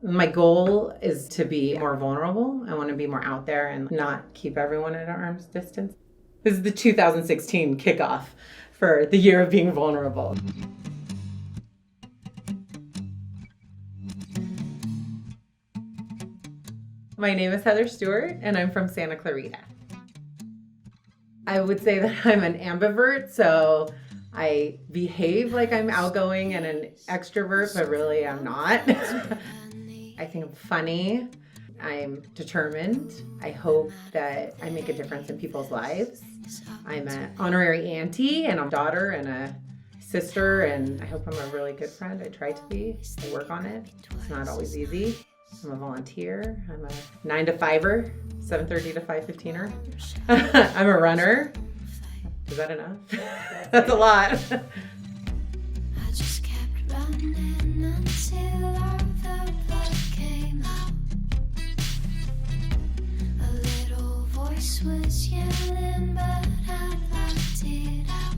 My goal is to be more vulnerable. I want to be more out there and not keep everyone at arm's distance. This is the 2016 kickoff for the year of being vulnerable. My name is Heather Stewart, and I'm from Santa Clarita. I would say that I'm an ambivert, so I behave like I'm outgoing and an extrovert, but really I'm not. I think I'm funny. I'm determined. I hope that I make a difference in people's lives. I'm an honorary auntie and a daughter and a sister, and I hope I'm a really good friend. I try to be. I work on it. It's not always easy. I'm a volunteer. I'm a 9 to 5er, 7:30 to 5:15er. I'm a runner. Is that enough? That's a lot. I just kept running until all the blood came out. A little voice was yelling, but I blocked it out.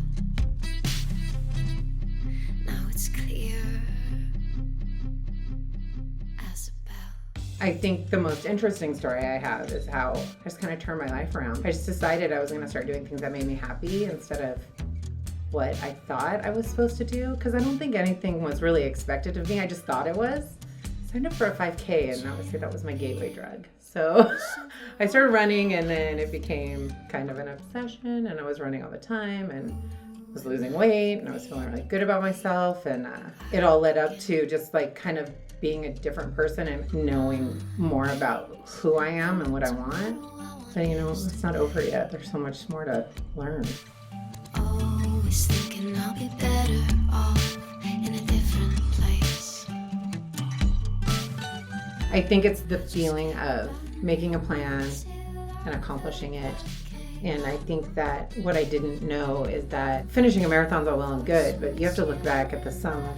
Now it's clear as a bell. I think the most interesting story I have is how I just kind of turned my life around. I just decided I was going to start doing things that made me happy instead of what I thought I was supposed to do, because I don't think anything was really expected of me. I just thought it was. I signed up for a 5K, and obviously that was my gateway drug. So I started running, and then it became kind of an obsession, and I was running all the time and was losing weight, and I was feeling really good about myself, and it all led up to just like kind of being a different person and knowing more about who I am and what I want. So, it's not over yet. There's so much more to learn. Always thinking I'll be better off in a different place. I think it's the feeling of making a plan and accomplishing it. And I think that what I didn't know is that finishing a marathon is all well and good, but you have to look back at the sum of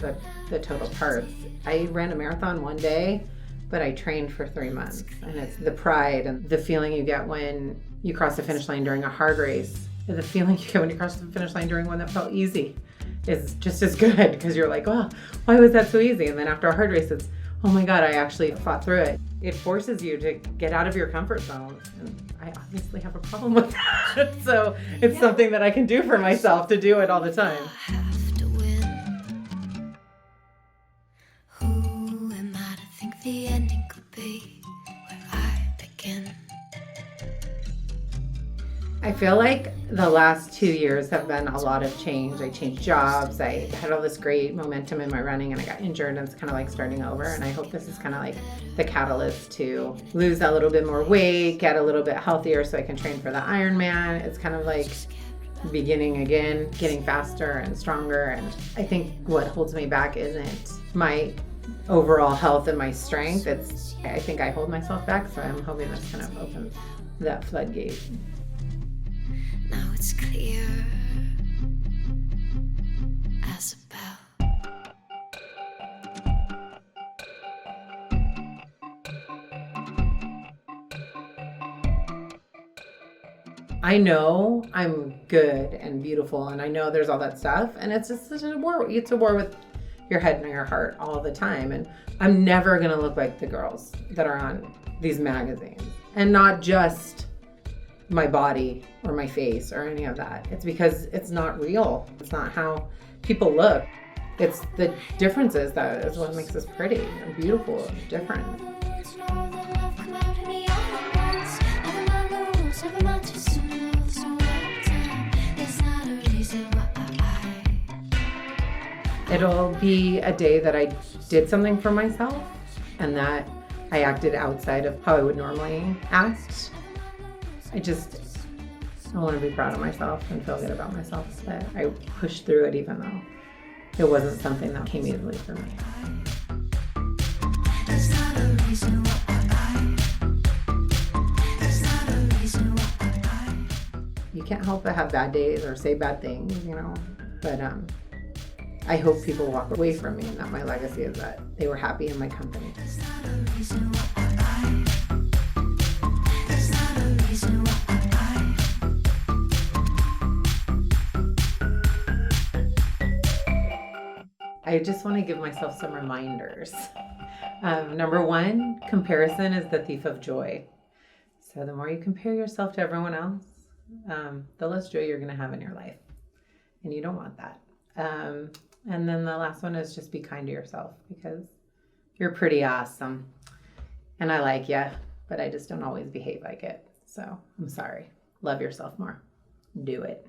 the total parts. I ran a marathon one day, but I trained for 3 months. And it's the pride and the feeling you get when you cross the finish line during a hard race, and the feeling you get when you cross the finish line during one that felt easy is just as good, because you're like, oh, why was that so easy? And then after a hard race, it's, oh my God, I actually fought through it. It forces you to get out of your comfort zone. And I obviously have a problem with that. So it's something that I can do for myself, to do it all the time. I have to win. Who am I to think the ending could be where I begin? I feel like the last 2 years have been a lot of change. I changed jobs. I had all this great momentum in my running, and I got injured, and it's kind of like starting over. And I hope this is kind of like the catalyst to lose a little bit more weight, get a little bit healthier so I can train for the Ironman. It's kind of like beginning again, getting faster and stronger. And I think what holds me back isn't my overall health and my strength. I think I hold myself back. So I'm hoping this kind of opens that floodgate. Now it's clear as a bell. I know I'm good and beautiful, and I know there's all that stuff, and it's just such a war. It's a war with your head and your heart all the time, and I'm never gonna look like the girls that are on these magazines, and not just my body or my face or any of that. It's because it's not real. It's not how people look. It's the differences that is what makes us pretty and beautiful and different. It'll be a day that I did something for myself and that I acted outside of how I would normally act. I want to be proud of myself and feel good about myself that I pushed through it, even though it wasn't something that came easily for me. You can't help but have bad days or say bad things, but I hope people walk away from me and that my legacy is that they were happy in my company. I just want to give myself some reminders Number one, comparison is the thief of joy. So the more you compare yourself to everyone else, the less joy you're going to have in your life. And you don't want that. And then the last one is just be kind to yourself, because you're pretty awesome. And I like you, but I just don't always behave like it. So I'm sorry. Love yourself more. Do it.